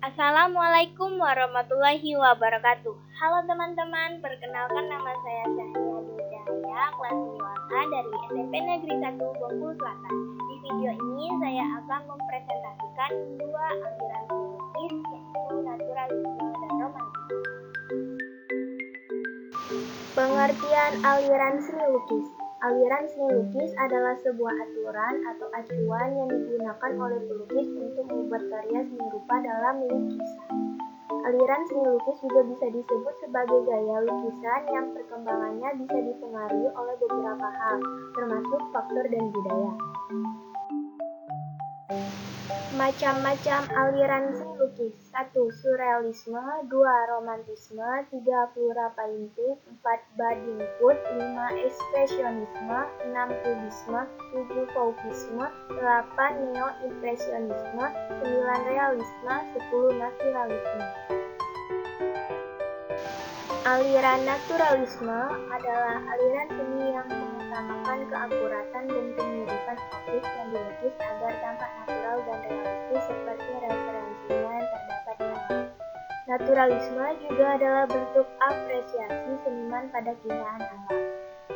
Assalamualaikum warahmatullahi wabarakatuh. Halo teman-teman, perkenalkan nama saya Syahnia Dujaya, kelas 9A dari SMP Negeri 1 Bengkulu Selatan. Di video ini saya akan mempresentasikan dua aliran lukis, yaitu naturalisme dan romantisme. Pengertian aliran seni lukis. Aliran seni lukis adalah sebuah aturan atau acuan yang digunakan oleh pelukis untuk membuat karya seni rupa dalam lukisan. Aliran seni lukis juga bisa disebut sebagai gaya lukisan yang perkembangannya bisa dipengaruhi oleh beberapa hal, termasuk faktor dan budaya. Macam-macam aliran seni lukis. 1. Surrealisme, 2. Romantisme, 3. Flora painting, 4. Badingfoot, 5. Ekspresionisme, 6. Kubisme, 7. Fauvisme, 8. Neo-impresionisme, 9. Realisme, 10. Naturalisme. Aliran naturalisme adalah aliran seni yang mengutamakan keakuratan dan kemiripan objek yang dilukis agar tampak natural dan realistis seperti referensinya yang terdapat di alam. Naturalisme juga adalah bentuk apresiasi seniman pada keindahan alam.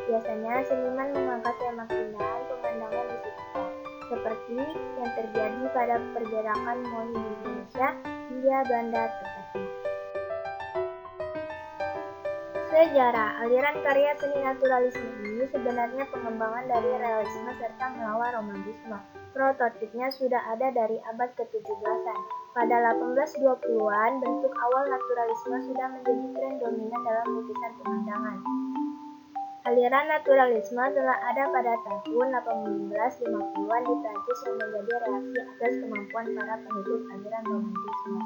Biasanya seniman mengangkat tema keindahan pemandangan di sekitar, seperti yang terjadi pada pergerakan Moai di Indonesia, Hindia Belanda tepatnya. Sejarah aliran karya seni naturalisme ini sebenarnya pengembangan dari realisme serta melawan romantisme. Prototipnya sudah ada dari abad ke-17-an. Pada 1820-an, bentuk awal naturalisme sudah menjadi tren dominan dalam lukisan pemandangan. Aliran naturalisme telah ada pada tahun 1850-an di Prancis yang menjadi reaksi atas kemampuan para pengikut aliran romantisme.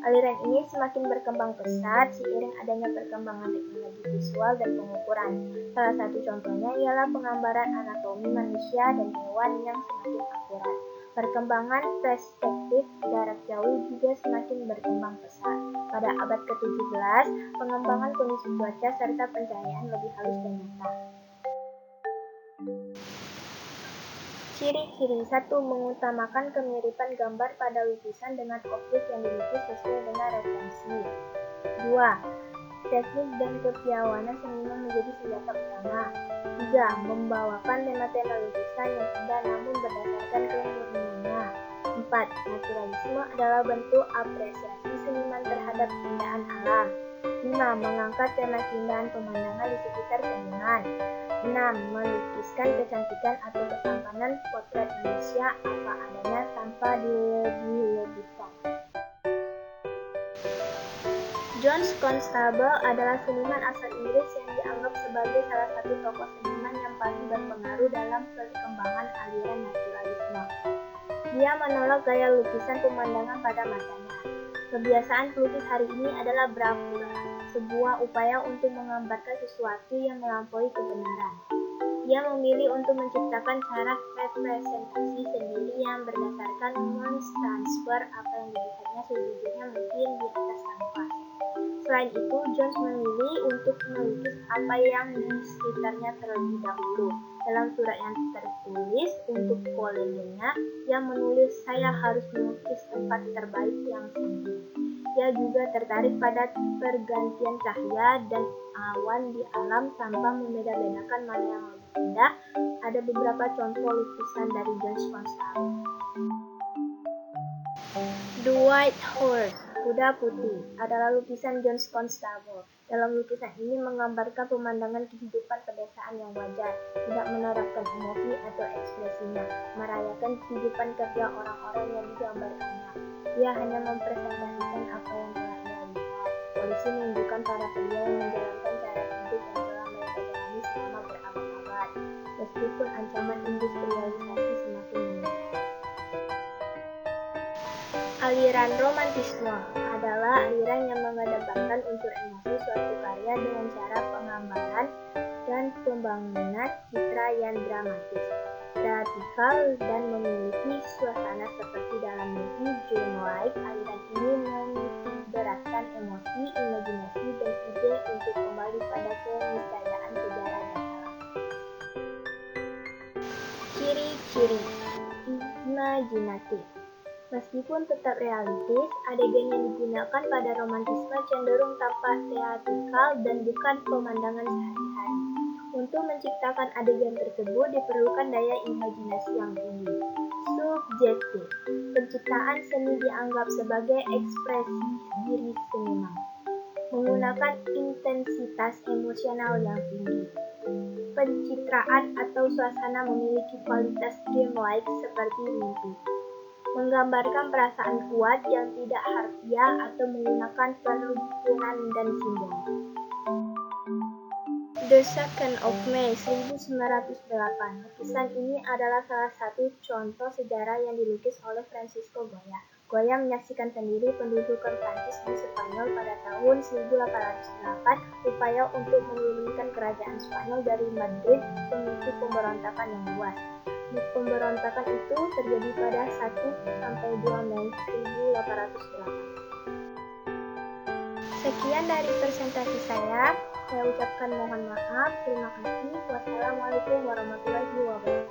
Aliran ini semakin berkembang pesat seiring adanya perkembangan teknologi visual dan pengukuran. Salah satu contohnya ialah penggambaran anatomi manusia dan hewan yang semakin akurat. Perkembangan perspektif jarak jauh juga semakin berkembang pesat. Pada abad ke-17, pengembangan kondisi cuaca serta pencahayaan lebih halus dan nyata. Ciri-ciri. 1. Mengutamakan kemiripan gambar pada lukisan dengan objek yang dilukis sesuai dengan referensi. 2. Teknik dan kepiawanan seniman menjadi senjata utama. 3. Membawakan tema-tema lukisan yang indah namun berdasarkan kemurniannya. 4. Naturalisme adalah bentuk apresiasi seniman terhadap keindahan alam. 5. Mengangkat tema keindahan pemandangan di sekitar seniman. 6. Melukiskan kecantikan atau ketampanan potret manusia apa adanya tanpa dilebih-lebihkan. John Constable adalah seniman asal Inggris yang dianggap sebagai salah satu tokoh seniman yang paling berpengaruh dalam perkembangan aliran naturalisme. Dia menolak gaya lukisan pemandangan pada masanya. Kebiasaan pelukis hari ini adalah bravura, sebuah upaya untuk menggambarkan sesuatu yang melampaui kebenaran. Dia memilih untuk menciptakan cara representasi sendiri yang berdasarkan mentransfer apa yang dilihatnya sejujurnya mungkin di atas kanvas. Selain itu, Jones memilih untuk melukis apa yang di sekitarnya terlebih dahulu. Dalam surat yang tertulis untuk koleganya, dia menulis, "Saya harus melukis tempat terbaik yang sempit." Dia juga tertarik pada pergantian cahaya dan awan di alam tanpa membeda-bedakan mana yang lebih indah. Ada beberapa contoh lukisan dari John Constable. The White Horse, Kuda Putih, adalah lukisan John Constable. Dalam lukisan ini menggambarkan pemandangan kehidupan pedesaan yang wajar, tidak menerapkan emosi atau ekspresinya, merayakan kehidupan kerja orang-orang yang digambarkannya. Dia hanya mempresentasikan apa yang telah ia lihat. Polisi menunjukkan para pria yang menjalankan cara hidup yang telah mereka jalani selama berabad-abad, meskipun ancaman industrialisasi semakin meningkat. Aliran romantisme adalah aliran yang mengedepankan unsur emosi suatu karya dengan cara penggambaran dan pembangunan citra yang dramatis, radikal, dan memiliki suasana seperti dalam mimpi dreamlike. Aliran ini menitikberatkan emosi, imajinasi, dan ide untuk kembali pada keniscayaan sejarah dan alam. Ciri-ciri. Imajinatif. Meskipun tetap realistis, adegan yang digunakan pada romantisme cenderung tampak teatrikal dan bukan pemandangan sehari-hari. Untuk menciptakan adegan tersebut diperlukan daya imajinasi yang tinggi. Subjektif. Penciptaan seni dianggap sebagai ekspresi diri seniman, menggunakan intensitas emosional yang tinggi. Pencitraan atau suasana memiliki kualitas dreamlike seperti mimpi, menggambarkan perasaan kuat yang tidak harfiah atau menggunakan perumpamaan dan simbol. The 2nd of May 1908. Lukisan ini adalah salah satu contoh sejarah yang dilukis oleh Francisco Goya. Goya menyaksikan sendiri pendudukan Prancis di Spanyol pada tahun 1808. Upaya untuk menggulingkan kerajaan Spanyol dari Madrid memicu pemberontakan yang luas. Pemberontakan itu terjadi pada 1-2 Mei 1808. Sekian dari presentasi saya ucapkan mohon maaf. Terima kasih. Wassalamualaikum warahmatullahi wabarakatuh.